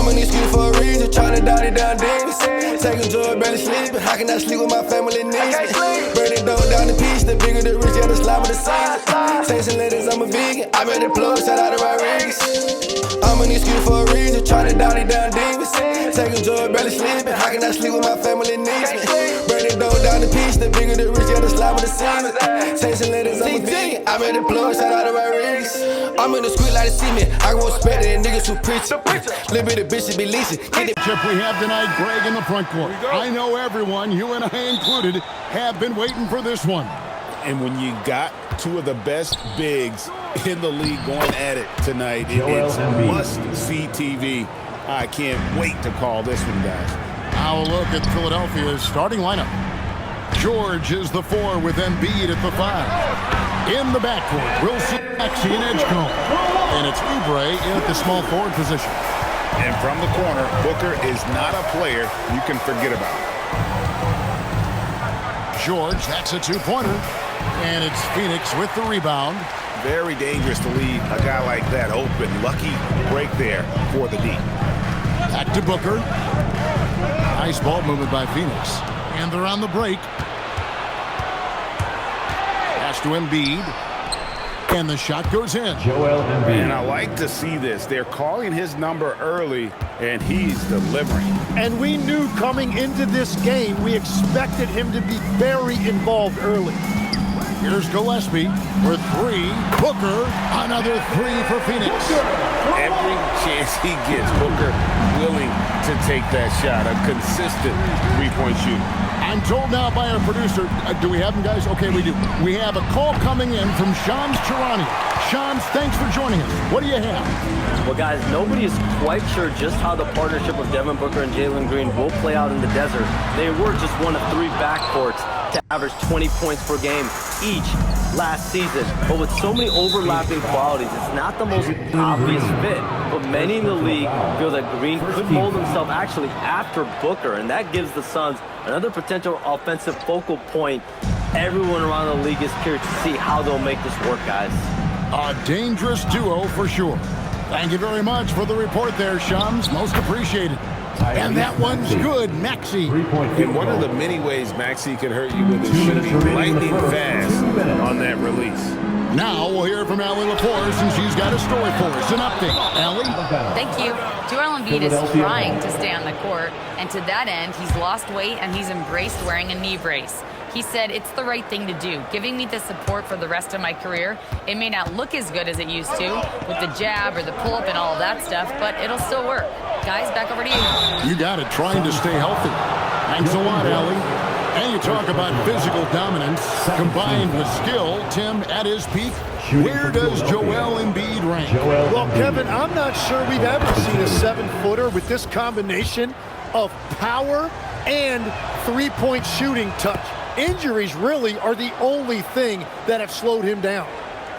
I'm an excuse for a reason, tryna dot it down demons. Taking drugs, barely sleeping. How can I sleep with my family needs me? Burn it down the piece, the bigger the rich, yeah, the slime of the season. Saints and ladies, I'm a vegan. I made the plug, shout out to Rodriguez. I'm an excuse for a reason, tryna dot it down demons. Taking drugs, barely sleeping. How can I sleep with my family needs me? Burn it down the piece, the bigger the rich, yeah, the slime of the season. Saints and ladies, I'm a vegan. I made the plug, shout out to Rodriguez. I'm in the street like a cement. I won't spend it, niggas who preach. Little bit of bitches be leasing. We have tonight Greg in the front court. I know everyone, you and I included, have been waiting for this one. And when you got two of the best bigs in the league going at it tonight, it's must-see TV. I can't wait to call this one, guys. Now a look at Philadelphia's starting lineup. George is the 4 with Embiid at the 5. In the backcourt, we'll see Maxey and Edgecombe. And it's Oubre in at the small forward position. And from the corner, Booker is not a player you can forget about. George, that's a two-pointer. And it's Phoenix with the rebound. Very dangerous to leave a guy like that open. Lucky break there for the D. Back to Booker. Nice ball movement by Phoenix. And they're on the break. Pass to Embiid. And the shot goes in. And I like to see this. They're calling his number early, and he's delivering. And we knew coming into this game, we expected him to be very involved early. Here's Gillespie for 3. Booker, another 3 for Phoenix. Every chance he gets, Booker willing to take that shot. A consistent three-point shooter. I'm told now by our producer, do we have him, guys? Okay, we do. We have a call coming in from Shams Charania. Shams, thanks for joining us. What do you have? Well, guys, nobody is quite sure just how the partnership of Devin Booker and Jalen Green will play out in the desert. They were just one of 3 backcourts to average 20 points per game each last season. But with so many overlapping qualities, it's not the most obvious fit. But many in the league feel that Green could mold himself actually after Booker, and that gives the Suns another potential offensive focal point. Everyone around the league is curious to see how they'll make this work, guys. A dangerous duo for sure. Thank you very much for the report there, Shams. Most appreciated. And that one's good, Maxey. In one of the many ways Maxey can hurt you with his shooting, lightning fast on that release. Now we'll hear from Allie Lepore since she's got a story for us. An update. Allie? Thank you. Joel Embiid is trying to stay on the court, and to that end, he's lost weight and he's embraced wearing a knee brace. He said, it's the right thing to do, giving me the support for the rest of my career. It may not look as good as it used to with the jab or the pull-up and all of that stuff, but it'll still work. Guys, back over to you. You got it, trying to stay healthy. Thanks a lot, Allie. And you talk about physical dominance combined with skill. Tim, at his peak, where does Joel Embiid rank? Well, Kevin, I'm not sure we've ever seen a 7-footer with this combination of power and three-point shooting touch. Injuries really are the only thing that have slowed him down.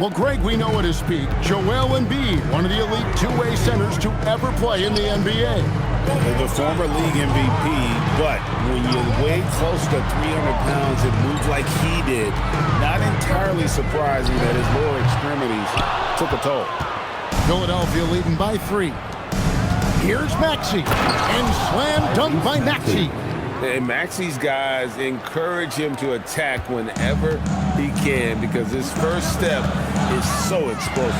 Well, Greg, we know at his peak, Joel Embiid, one of the elite two-way centers to ever play in the NBA. The former league MVP, but when you weigh close to 300 pounds and move like he did, not entirely surprising that his lower extremities took a toll. Philadelphia leading by 3. Here's Maxey, and slam dunk by Maxey. And Maxey's guys encourage him to attack whenever he can because his first step is so explosive.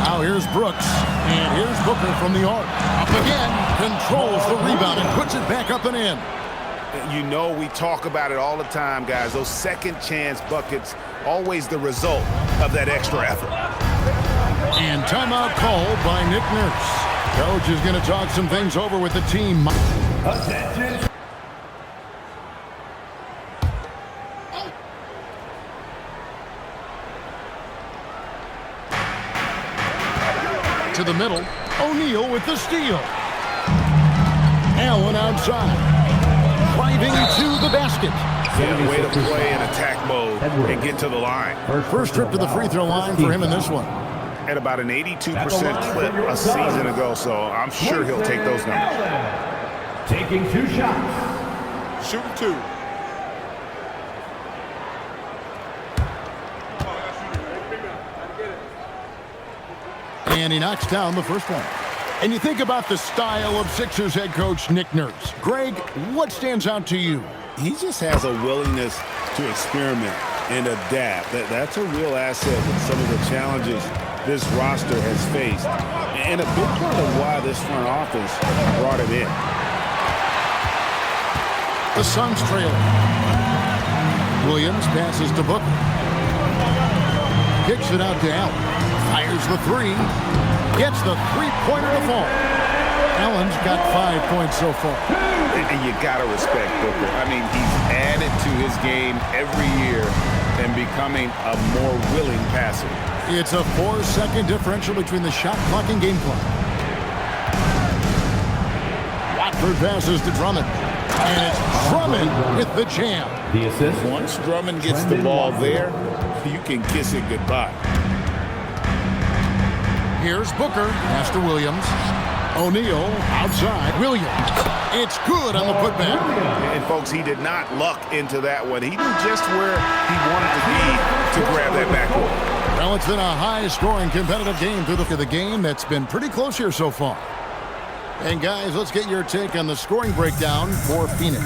Now here's Brooks, and here's Booker from the arc. Up again, controls the rebound and puts it back up and in. You know we talk about it all the time, guys. Those second chance buckets, always the result of that extra effort. And timeout called by Nick Nurse. Coach is going to talk some things over with the team. Attention. To the middle, O'Neal with the steal. Allen outside, driving to the basket. Yeah, way to play in attack mode and get to the line. First trip to the free throw line for him in this one. At about an 82% clip a season ago, so I'm sure he'll take those numbers. Taking 2 shots. Shooting 2. And he knocks down the first one. And you think about the style of Sixers head coach Nick Nurse. Greg, what stands out to you? He just has a willingness to experiment and adapt. That's a real asset with some of the challenges this roster has faced. And a big part of why this front office brought him in. The Suns trailing. Williams passes to Booker. Kicks it out to Allen. Fires the three. Gets the three-pointer to fall. Allen's got 5 points so far. And you got to respect Booker. I mean, he's added to his game every year and becoming a more willing passer. It's a 4-second differential between the shot clock and game clock. Watford passes to Drummond. And it's Drummond with the jam. The assist. Once Drummond gets the ball there, you can kiss it goodbye. Here's Booker. Pass to Williams. O'Neal outside. Williams. It's good on the putback. And folks, he did not luck into that one. He knew just where he wanted to be to grab that backboard. Well, it's been a high-scoring competitive game through the game that's been pretty close here so far. And guys, let's get your take on the scoring breakdown for Phoenix.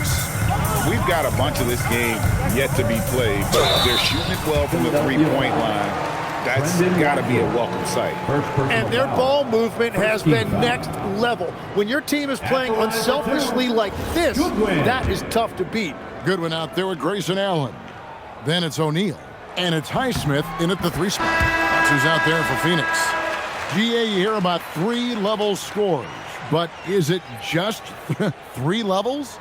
We've got a bunch of this game yet to be played, but they're shooting it well from the three-point line. That's got to be a welcome sight. And their ball movement has been next level. When your team is playing unselfishly like this, that is tough to beat. Good one out there with Grayson Allen. Then it's O'Neal. And it's Highsmith in at the three spot. That's who's out there for Phoenix. GA, you hear about three-level scores. But is it just 3 levels?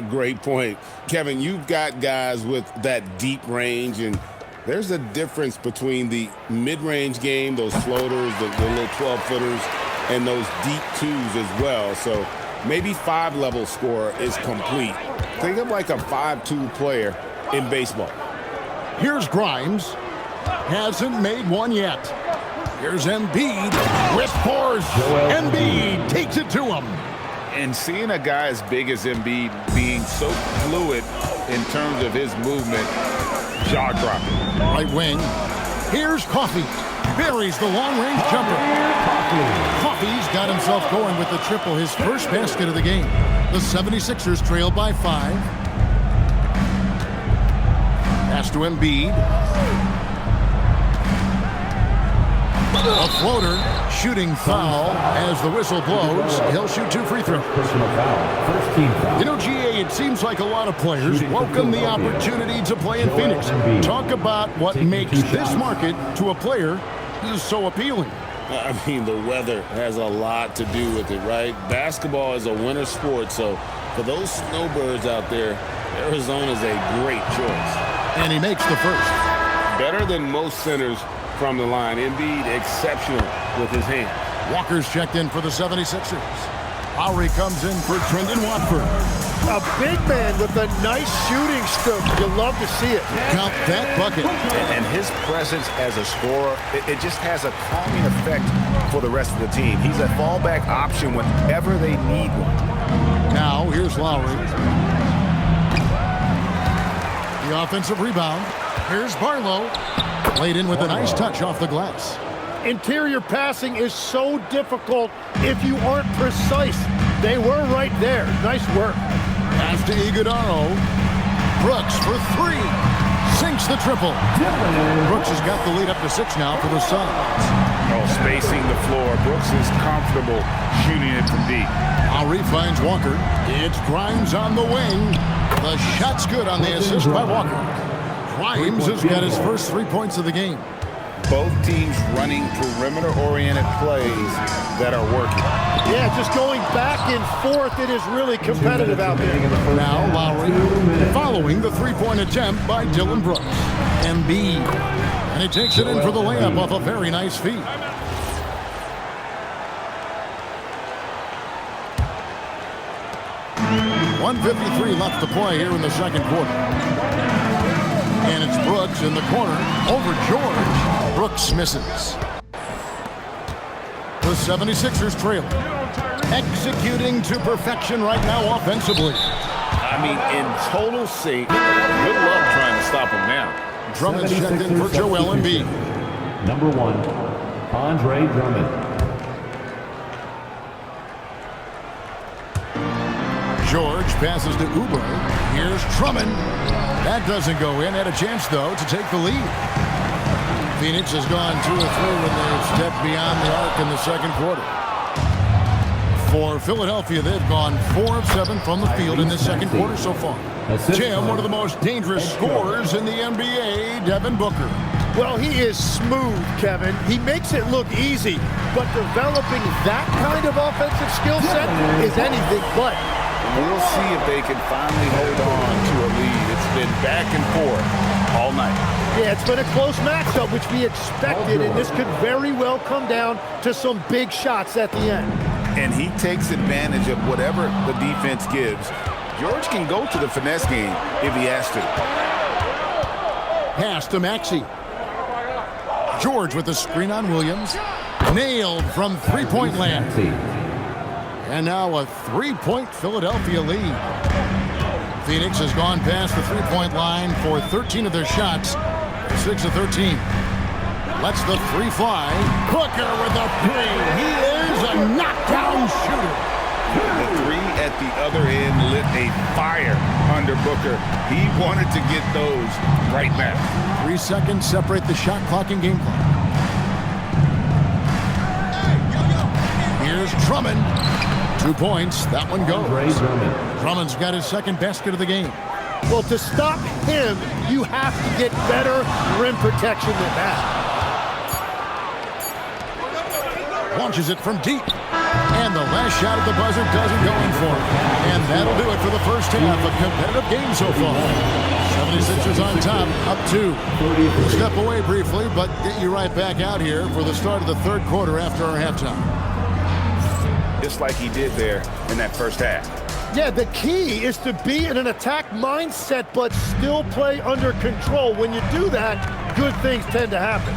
Great point. Kevin, you've got guys with that deep range, and there's a difference between the mid-range game, those floaters, the little 12-footers, and those deep twos as well. So maybe 5-level score is complete. Think of like a 5-2 player in baseball. Here's Grimes. Hasn't made one yet. Here's Embiid with force. Embiid takes it to him. And seeing a guy as big as Embiid being so fluid in terms of his movement, jaw-dropping. Right wing. Here's Coffey. Buries the long-range jumper. Coffey's got himself going with the triple, his first basket of the game. The 76ers trail by 5. Pass to Embiid. A floater, shooting foul as the whistle blows. He'll shoot 2 free throws. Personal foul. First team foul. You know, GA, it seems like a lot of players welcome the opportunity to play in Phoenix. Talk about what makes this market to a player so appealing. I mean, the weather has a lot to do with it, right? Basketball is a winter sport, so for those snowbirds out there, Arizona's a great choice. And he makes the first. Better than most centers from the line. Embiid exceptional with his hands. Walker's checked in for the 76ers. Lowry comes in for Trendon Watford. A big man with a nice shooting stroke. You love to see it. Count that bucket. And his presence as a scorer, it just has a calming effect for the rest of the team. He's a fallback option whenever they need one. Now, here's Lowry. The offensive rebound. Here's Barlow. Laid in with a nice touch off the glass. Interior passing is so difficult if you aren't precise. They were right there. Nice work. Pass to Iguodala. Brooks for 3. Sinks the triple. Brooks has got the lead up to 6 now for the Suns. Spacing the floor. Brooks is comfortable shooting it from deep. Lowry finds Walker. It's Grimes on the wing. The shot's good on the assist by Walker. Grimes has got his first 3 points of the game. Both teams running perimeter-oriented plays that are working. Yeah, just going back and forth. It is really competitive out there. Now Lowry following the 3-point attempt by Dylan Brooks. Embiid. And he takes it in for the layup off a very nice feed. .153 left to play here in the second quarter. And it's Brooks in the corner over George. Brooks misses. The 76ers trail. Executing to perfection right now offensively. I mean, in total sync. Good luck trying to stop him now. Drummond checked in for Joel Embiid. Number 1, Andre Drummond. George passes to Oubre. Here's Drummond. That doesn't go in. Had a chance, though, to take the lead. Phoenix has gone 2 of 3 when they've stepped beyond the arc in the second quarter. For Philadelphia, they've gone 4 of 7 from the field in this second quarter so far. Jim, one of the most dangerous scorers in the NBA, Devin Booker. Well, he is smooth, Kevin. He makes it look easy, but developing that kind of offensive skill set is anything but. We'll see if they can finally hold on to a lead. It's been back and forth all night. Yeah, it's been a close matchup, which we expected, and this could very well come down to some big shots at the end. And he takes advantage of whatever the defense gives. George can go to the finesse game if he has to. Pass to Maxey. George with the screen on Williams. Nailed from three-point land. And now a 3-point Philadelphia lead. Phoenix has gone past the three-point line for 13 of their shots. 6 of 13. Lets the three fly. Booker with the three. He is a knockdown shooter. The three at the other end lit a fire under Booker. He wanted to get those right now. 3 seconds separate the shot clock and game clock. Here's Drummond. 2 points. That one goes. Drummond's got his second basket of the game. Well, to stop him, you have to get better rim protection than that. Launches it from deep. And the last shot at the buzzer doesn't go in for him. And that'll do it for the first half. A competitive game so far. 76ers on top, up 2. We'll step away briefly, but get you right back out here for the start of the third quarter after our halftime. Just like he did there in that first half. Yeah, the key is to be in an attack mindset, but still play under control. When you do that, good things tend to happen.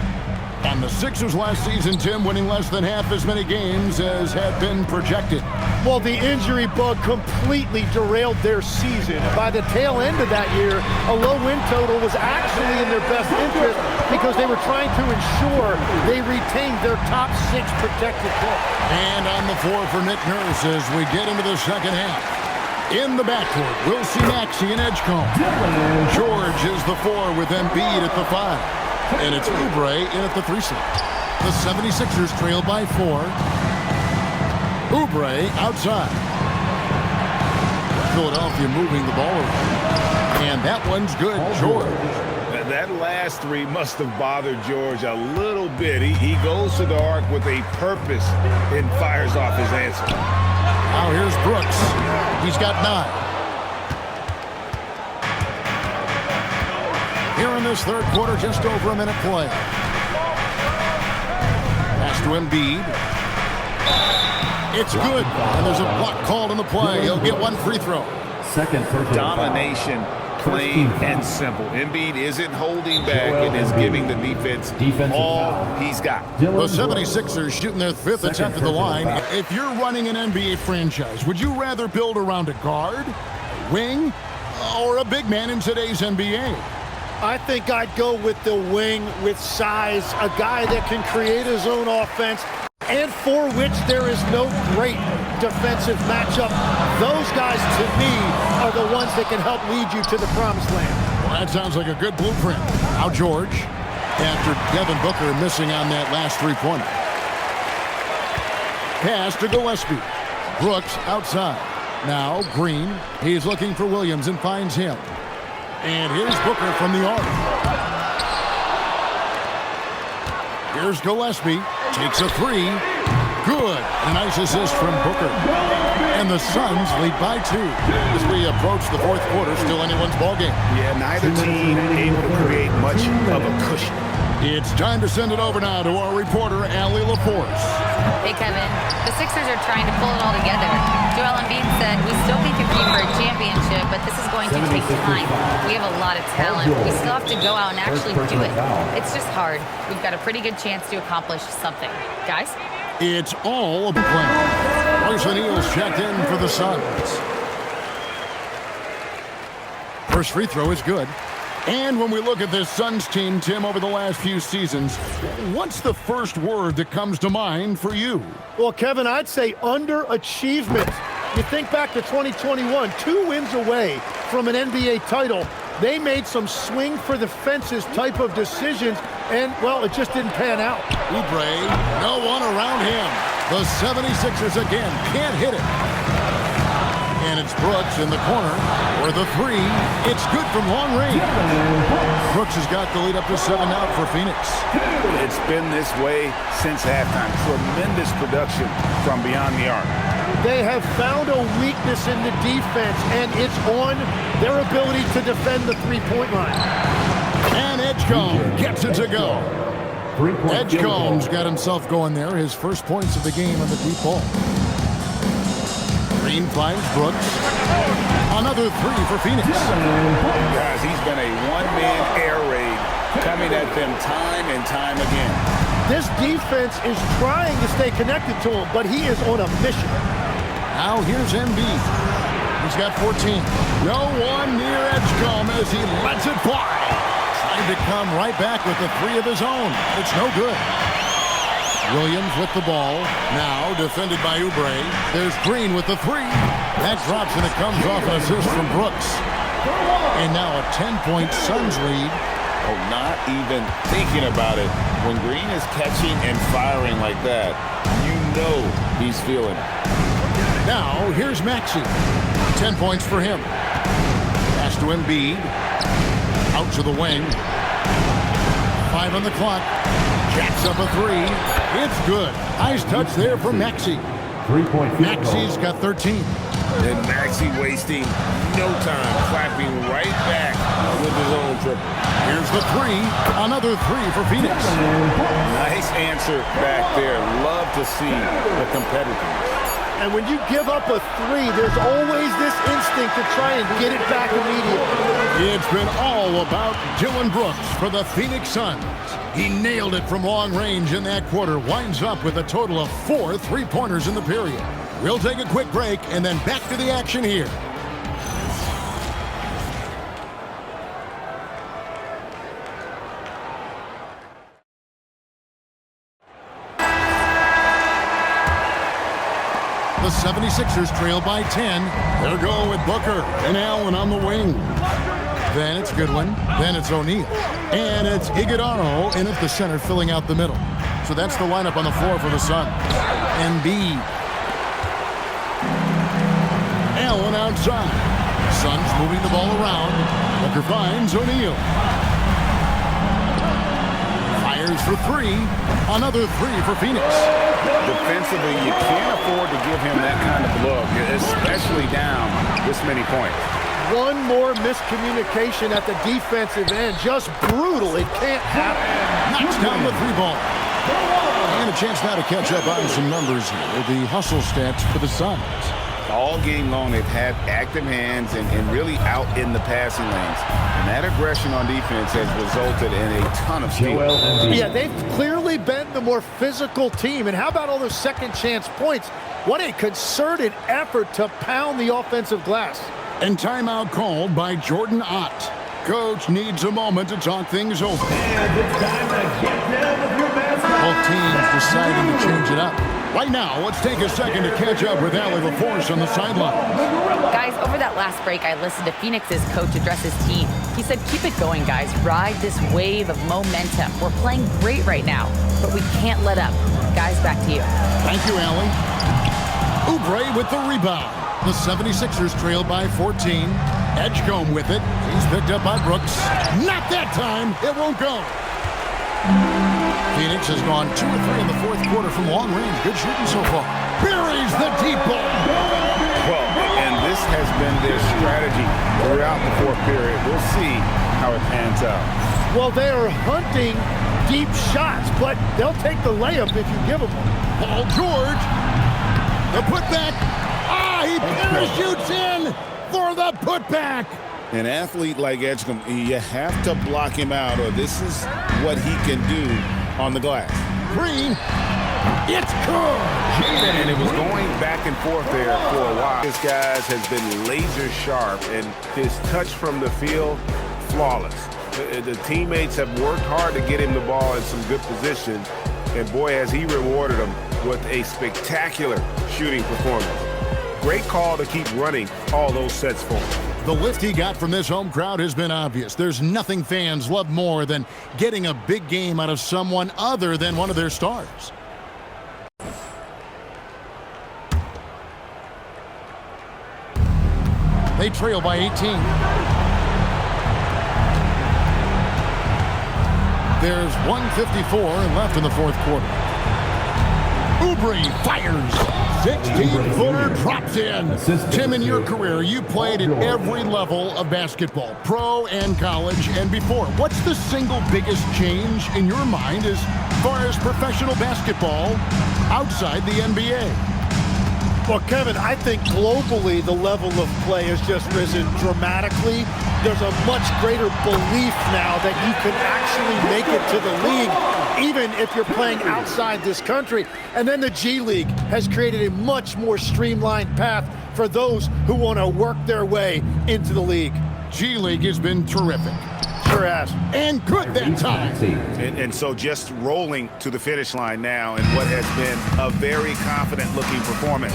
And the Sixers last season, Tim, winning less than half as many games as had been projected. Well, the injury bug completely derailed their season. By the tail end of that year, a low win total was actually in their best interest because they were trying to ensure they retained their top 6 protected players. And on the floor for Nick Nurse as we get into the second half. In the backcourt, we'll see Maxey and Edgecombe. George is the 4 with Embiid at the 5. And it's Oubre in at the 3 slot. The 76ers trail by 4. Oubre outside. Philadelphia moving the ball around. And that one's good, George. That last 3 must have bothered George a little bit. He goes to the arc with a purpose and fires off his answer. Now here's Brooks. He's got 9. Here in this third quarter, just over a minute play. Pass to Embiid. It's good. And there's a block called on the play. He'll get 1 free throw. Second personal Domination, plain and simple. Embiid isn't holding back and is giving the defense all he's got. The 76ers shooting their 5th attempt at the line. If you're running an NBA franchise, would you rather build around a guard, a wing, or a big man in today's NBA? I think I'd go with the wing with size, a guy that can create his own offense and for which there is no great defensive matchup. Those guys, to me, are the ones that can help lead you to the promised land. Well, that sounds like a good blueprint. Now George, after Devin Booker missing on that last 3-pointer. Pass to Gillespie. Brooks outside. Now Green. He's looking for Williams and finds him. And here's Booker from the arc. Here's Gillespie. Takes a 3. Good. A nice assist from Booker. And the Suns lead by 2. As we approach the fourth quarter, still anyone's ballgame. Yeah, neither team able to create much of a cushion. It's time to send it over now to our reporter, Allie LaForce. Hey, Kevin. The Sixers are trying to pull it all together. Joel Embiid said, we still can compete for a championship, but this is going to take time. We have a lot of talent. We still have to go out and actually do it. It's just hard. We've got a pretty good chance to accomplish something. Guys? It's all a plan. Royce O'Neal's checked in for the Suns. First free throw is good. And when we look at this Suns team, Tim, over the last few seasons, what's the first word that comes to mind for you? Well, Kevin, I'd say underachievement. You think back to 2021, 2 wins away from an NBA title. They made some swing for the fences type of decisions, and, well, it just didn't pan out. Oubre, no one around him. The 76ers again can't hit it. And it's Brooks in the corner for the 3. It's good from long range. Brooks has got the lead up to 7 out for Phoenix. It's been this way since halftime. Tremendous production from beyond the arc. They have found a weakness in the defense, and it's on their ability to defend the three-point line. And Edgecombe gets it to go. Edgecombe's got himself going there. His first points of the game on the deep ball. Green finds Brooks. Another 3 for Phoenix. Guys, he's been a one-man air raid coming at them time and time again. This defense is trying to stay connected to him, but he is on a mission. Now here's Embiid. He's got 14. No one near Edgecombe as he lets it fly. Trying to come right back with the 3 of his own. It's no good. Williams with the ball. Now defended by Oubre. There's Green with the 3. That drops and it comes off an assist from Brooks. And now a 10-point Suns lead. Oh, not even thinking about it. When Green is catching and firing like that, you know he's feeling it. Now here's Maxey. 10 points for him. Pass to Embiid. Out to the wing. 5 on the clock. Jacks up a 3. It's good. Nice touch there from Maxey. 3-point field goal. Maxey's got 13. And Maxey wasting no time, clapping right back with his own triple. Here's the 3. Another 3 for Phoenix. Nice answer back there. Love to see the competitiveness. And when you give up a 3, there's always this instinct to try and get it back immediately. It's been all about Dillon Brooks for the Phoenix Suns. He nailed it from long range in that quarter. Winds up with a total of 4 3-pointers in the period. We'll take a quick break and then back to the action here. The 76ers trail by 10. They're going with Booker and Allen on the wing. Then it's Goodwin. Then it's O'Neal. And it's Iguodala in at the center, filling out the middle. So that's the lineup on the floor for the Suns. Embiid. Allen outside. Suns moving the ball around. Booker finds O'Neal. Fires for 3. Another 3 for Phoenix. Defensively, you can't afford to give him that kind of look, especially down this many points. One more miscommunication at the defensive end. Just brutal. It can't happen. Knocks down the 3-ball. And a chance now to catch up on some numbers here. The hustle stats for the Suns. All game long, they've had active hands and really out in the passing lanes. And that aggression on defense has resulted in a ton of steals. Yeah, they've clearly been the more physical team. And how about all those second chance points? What a concerted effort to pound the offensive glass. And timeout called by Jordan Ott. Coach needs a moment to talk things over. Both teams deciding to change it up. Right now, let's take a second to catch up with Allie LaForce on the sideline. Guys, over that last break, I listened to Phoenix's coach address his team. He said, keep it going, guys. Ride this wave of momentum. We're playing great right now, but we can't let up. Guys, back to you. Thank you, Allie. Oubre with the rebound. The 76ers trail by 14. Edgecombe with it. He's picked up by Brooks. Not that time. It won't go. Phoenix has gone 2 or 3 in the fourth quarter from long range. Good shooting so far. Buries the deep ball. Well, and this has been their strategy throughout the fourth period. We'll see how it pans out. Well, they are hunting deep shots, but they'll take the layup if you give them one. Paul George. The putback. He parachutes in for the putback. An athlete like Edgecombe, you have to block him out, or this is what he can do on the glass. Green. It's good. And it was going back and forth there for a while. This guy has been laser sharp, and his touch from the field, flawless. The teammates have worked hard to get him the ball in some good positions, and boy, has he rewarded them with a spectacular shooting performance. Great call to keep running all those sets for him. The lift he got from this home crowd has been obvious. There's nothing fans love more than getting a big game out of someone other than one of their stars. They trail by 18. There's 1:54 left in the fourth quarter. Oubre fires. 16-footer drops in. Tim, in your career, you played at every level of basketball, pro and college and before. What's the single biggest change in your mind as far as professional basketball outside the NBA? Well, Kevin, I think globally the level of play has just risen dramatically. There's a much greater belief now that you can actually make it to the league, even if you're playing outside this country. And then the G League has created a much more streamlined path for those who want to work their way into the league. G League has been terrific. Sure has. And good that time. And so just rolling to the finish line now in what has been a very confident-looking performance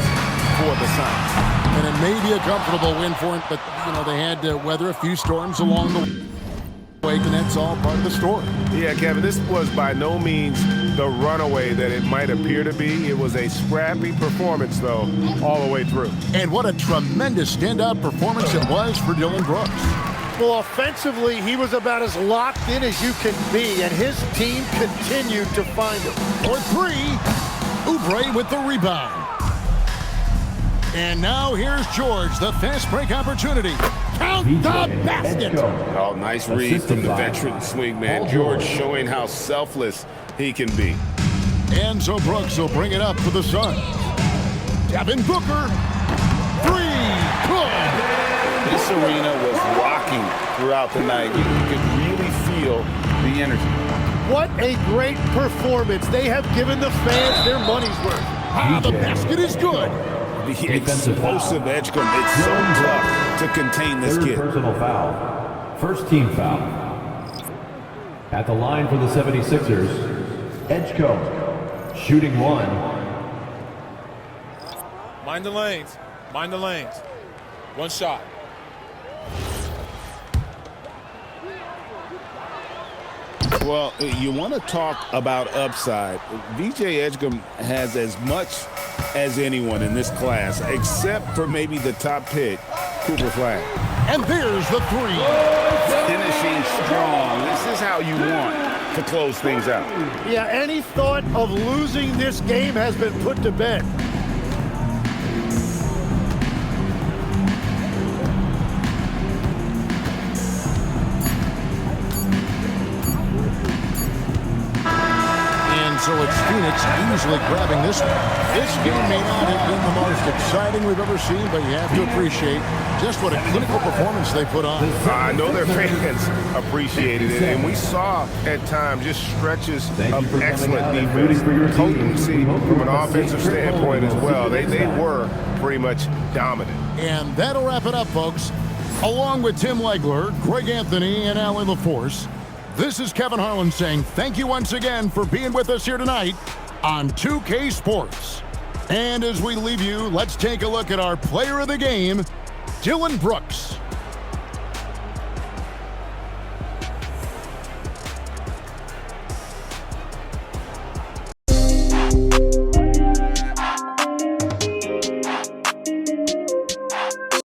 for the Suns. And it may be a comfortable win for him, but, you know, they had to weather a few storms along the way, and that's all part of the story. Yeah, Kevin, this was by no means the runaway that it might appear to be. It was a scrappy performance, though, all the way through. And what a tremendous standout performance it was for Dillon Brooks. Well, offensively, he was about as locked in as you can be, and his team continued to find him. For three, Oubre with the rebound. And now here's George, the fast break opportunity. Count the basket. Oh, nice read from the veteran swingman. George showing how selfless he can be. And so Brooks will bring it up for the Suns. Devin Booker, three, good. This arena was rocking throughout the night. You could really feel the energy. What a great performance. They have given the fans their money's worth. Ah, the basket is good. The explosive Edgecombe. It's so tough to contain this kid. Personal foul. First team foul. At the line for the 76ers, Edgecombe, shooting one. Mind the lanes. Mind the lanes. One shot. Well, you want to talk about upside. VJ Edgecombe has as much as anyone in this class, except for maybe the top pick, Cooper Flag. And there's the three. Finishing strong. This is how you want to close things out. Yeah, any thought of losing this game has been put to bed. So it's Phoenix easily grabbing this one. This game may not have been the most exciting we've ever seen, but you have to appreciate just what a clinical performance they put on. I know their fans appreciated it, and we saw at times just stretches of excellent defense, potency from an offensive standpoint as well. They were pretty much dominant. And that'll wrap it up, folks. Along with Tim Legler, Greg Anthony, and Allie LaForce, this is Kevin Harlan saying thank you once again for being with us here tonight on 2K Sports. And as we leave you, let's take a look at our player of the game, Dillon Brooks.